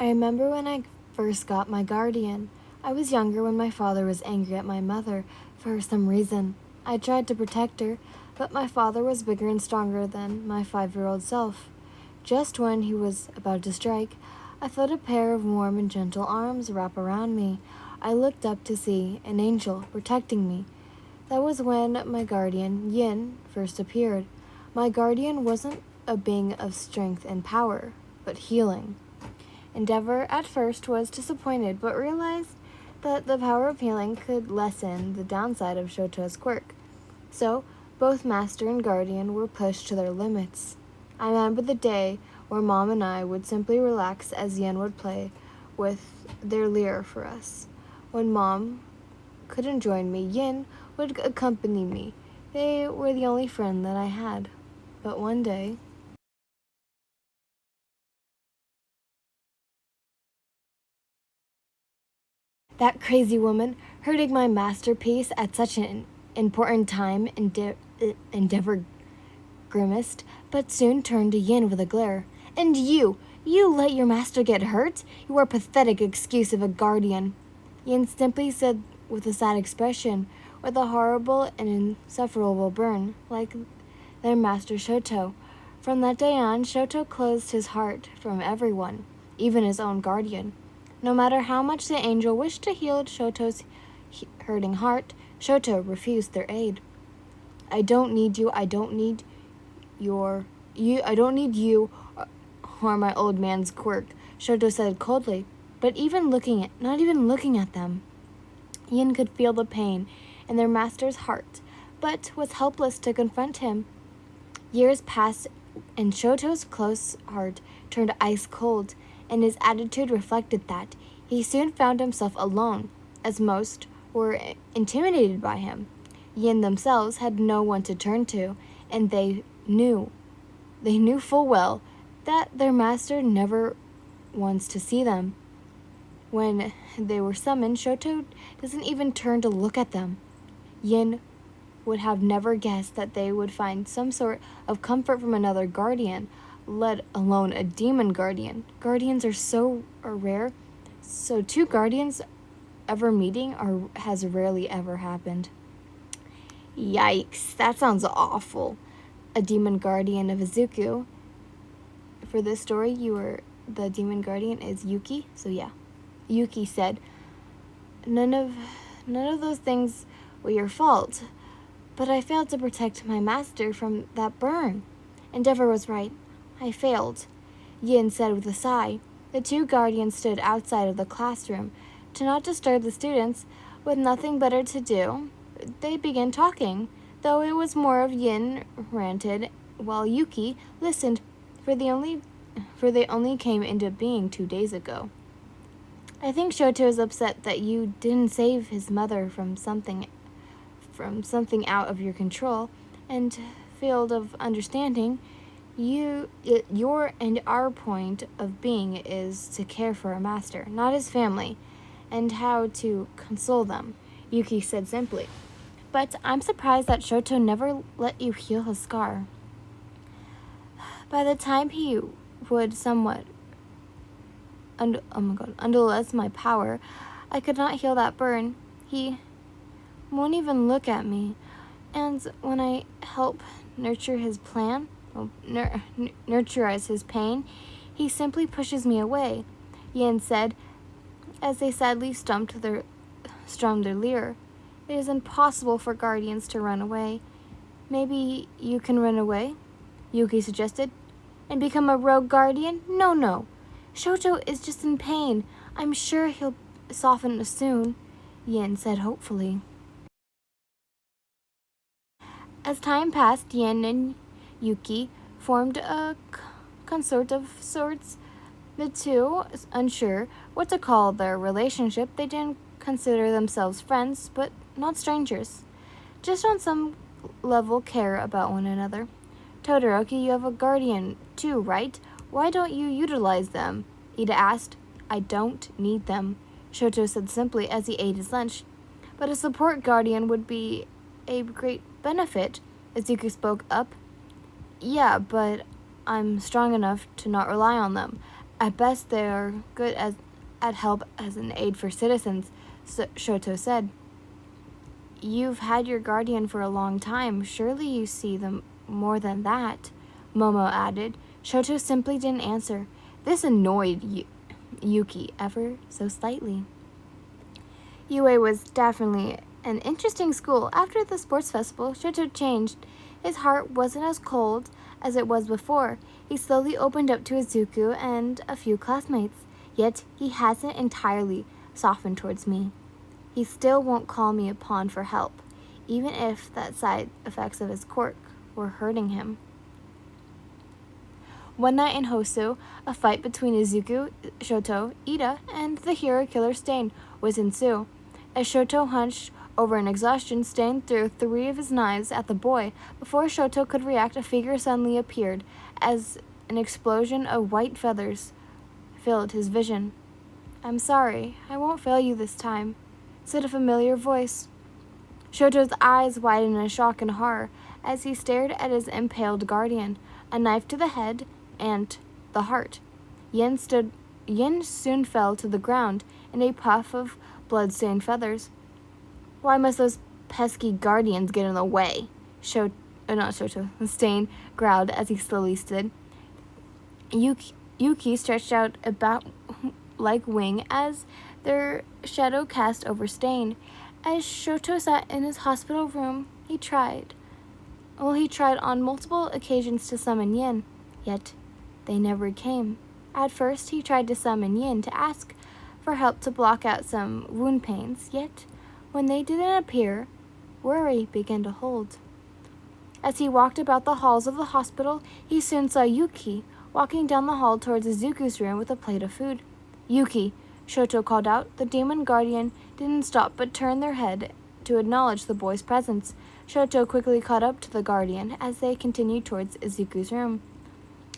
I remember when I first got my guardian. I was younger when my father was angry at my mother for some reason. I tried to protect her, but my father was bigger and stronger than my 5-year-old self. Just when he was about to strike, I felt a pair of warm and gentle arms wrap around me. I looked up to see an angel protecting me. That was when my guardian, Yin, first appeared. My guardian wasn't a being of strength and power, but healing. Endeavor at first was disappointed, but realized that the power of healing could lessen the downside of Shoto's quirk. So, both Master and Guardian were pushed to their limits. I remember the day where Mom and I would simply relax as Yen would play with their lyre for us. When Mom couldn't join me, Yin would accompany me. They were the only friend that I had. But one day, that crazy woman, hurting my masterpiece at such an important time, Endeavor grimaced, but soon turned to Yin with a glare. And you let your master get hurt? You are a pathetic excuse of a guardian. Yin simply said with a sad expression, with a horrible and insufferable burn, like their master Shoto. From that day on, Shoto closed his heart from everyone, even his own guardian. No matter how much the angel wished to heal Shoto's hurting heart, Shoto refused their aid. I don't need you. I don't need I don't need you or my old man's quirk, Shoto said coldly. But not even looking at them, Yin could feel the pain in their master's heart, but was helpless to confront him. Years passed, and Shoto's close heart turned ice cold, and his attitude reflected that. He soon found himself alone, as most were intimidated by him. Yin themselves had no one to turn to, and they knew full well that their master never wants to see them. When they were summoned, Shoto doesn't even turn to look at them. Yin would have never guessed that they would find some sort of comfort from another guardian, let alone a demon guardian. Guardians are rare, so two guardians ever meeting has rarely ever happened. Yikes, that sounds awful. A demon guardian of Izuku. For this story, the demon guardian is Yuki, so yeah. Yuki said, None of those things were your fault, but I failed to protect my master from that burn. Endeavor was right. I failed, Yin said with a sigh. The two guardians stood outside of the classroom. To not disturb the students, with nothing better to do, they began talking, though it was more of Yin ranted, while Yuki listened, for they only came into being 2 days ago. I think Shoto is upset that you didn't save his mother from something out of your control and field of understanding. Your and our point of being is to care for a master, not his family, and how to console them, Yuki said simply. But I'm surprised that Shoto never let you heal his scar. By the time he would somewhat underless my power, I could not heal that burn. He won't even look at me. And when I help nurturize his pain, he simply pushes me away, Yin said, as they sadly strummed their lyre. It is impossible for guardians to run away. Maybe you can run away, Yuki suggested, and become a rogue guardian? No. Shoto is just in pain. I'm sure he'll soften soon, Yin said hopefully. As time passed, Yin and Yuki formed a consort of sorts. The two, unsure what to call their relationship, they didn't consider themselves friends, but not strangers. Just on some level care about one another. Todoroki, you have a guardian too, right? Why don't you utilize them? Ida asked. I don't need them, Shoto said simply as he ate his lunch. But a support guardian would be a great benefit, Izuku spoke up. Yeah, but I'm strong enough to not rely on them. At best, they are good at help as an aid for citizens, Shoto said. You've had your guardian for a long time. Surely you see them more than that, Momo added. Shoto simply didn't answer. This annoyed Yuki ever so slightly. UA was definitely an interesting school. After the sports festival, Shoto changed. His heart wasn't as cold as it was before. He slowly opened up to Izuku and a few classmates. Yet he hasn't entirely softened towards me. He still won't call me upon for help, even if that side effects of his quirk were hurting him. One night in Hosu, a fight between Izuku, Shoto, Ida, and the hero killer Stain was ensue. As Shoto hunched over an exhaustion, Stain threw 3 of his knives at the boy. Before Shoto could react, a figure suddenly appeared as an explosion of white feathers filled his vision. I'm sorry, I won't fail you this time, said a familiar voice. Shoto's eyes widened in shock and horror as he stared at his impaled guardian, a knife to the head and the heart. Yin soon fell to the ground in a puff of blood-stained feathers. Why must those pesky guardians get in the way? Stain growled as he slowly stood. Yuki stretched out a bat-like wing as their shadow cast over Stain. As Shoto sat in his hospital room, he tried on multiple occasions to summon Yin, yet they never came. At first, he tried to summon Yin to ask for help to block out some wound pains, yet when they didn't appear, worry began to hold. As he walked about the halls of the hospital, he soon saw Yuki walking down the hall towards Izuku's room with a plate of food. Yuki, Shoto called out. The demon guardian didn't stop but turned their head to acknowledge the boy's presence. Shoto quickly caught up to the guardian as they continued towards Izuku's room.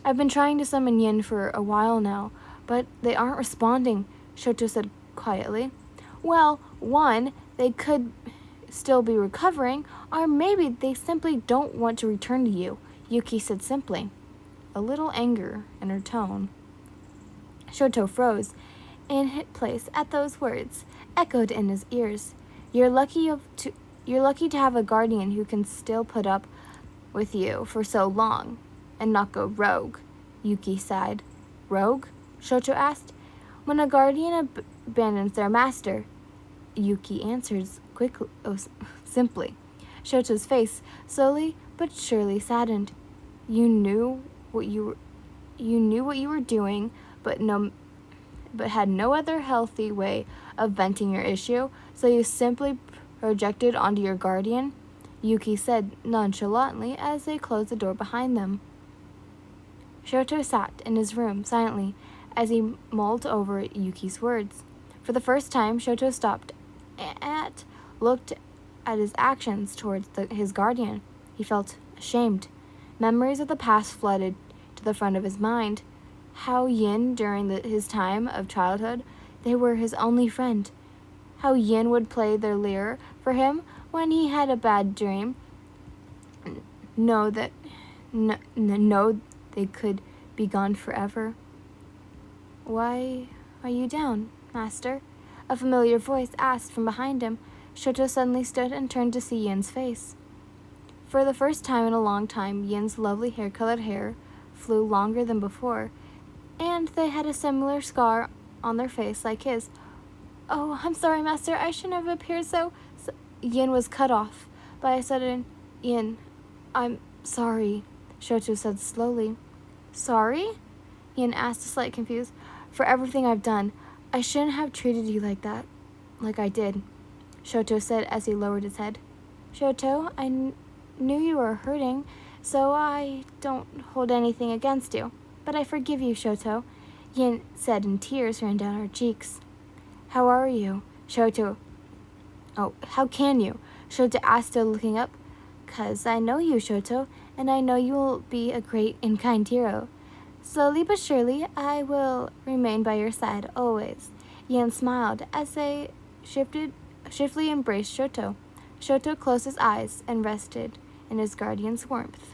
I've been trying to summon Yin for a while now, but they aren't responding, Shoto said quietly. Well, one, they could still be recovering, or maybe they simply don't want to return to you, Yuki said simply, a little anger in her tone. Shoto froze in his place at those words, echoed in his ears. You're lucky to have a guardian who can still put up with you for so long and not go rogue, Yuki sighed. Rogue? Shoto asked. When a guardian abandons their master, Yuki answers simply. Shoto's face slowly but surely saddened. You knew what you were doing, but had no other healthy way of venting your issue, so you simply projected onto your guardian, Yuki said nonchalantly as they closed the door behind them. Shoto sat in his room silently as he mulled over Yuki's words. For the first time, Shoto stopped and looked at his actions towards his guardian. He felt ashamed. Memories of the past flooded to the front of his mind. How Yin, during his time of childhood, they were his only friend. How Yin would play their lyre for him when he had a bad dream. Know they could be gone forever. Why are you down, master? A familiar voice asked from behind him. Shoto suddenly stood and turned to see Yin's face. For the first time in a long time, Yin's lovely hair-colored hair flew longer than before, and they had a similar scar on their face like his. Oh, I'm sorry, master. I shouldn't have appeared so... Yin was cut off by a sudden... Yin, I'm sorry, Shoto said slowly. Sorry? Yin asked, slightly confused. For everything I've done. I shouldn't have treated you like that. Like I did, Shoto said as he lowered his head. Shoto, I knew you were hurting, so I don't hold anything against you. But I forgive you, Shoto, Yin said, and tears ran down her cheeks. How are you, Shoto? Oh, how can you? Shoto asked, still looking up. 'Cause I know you, Shoto, and I know you will be a great and kind hero. Slowly but surely, I will remain by your side always. Yin smiled as they swiftly embraced Shoto. Shoto closed his eyes and rested in his guardian's warmth.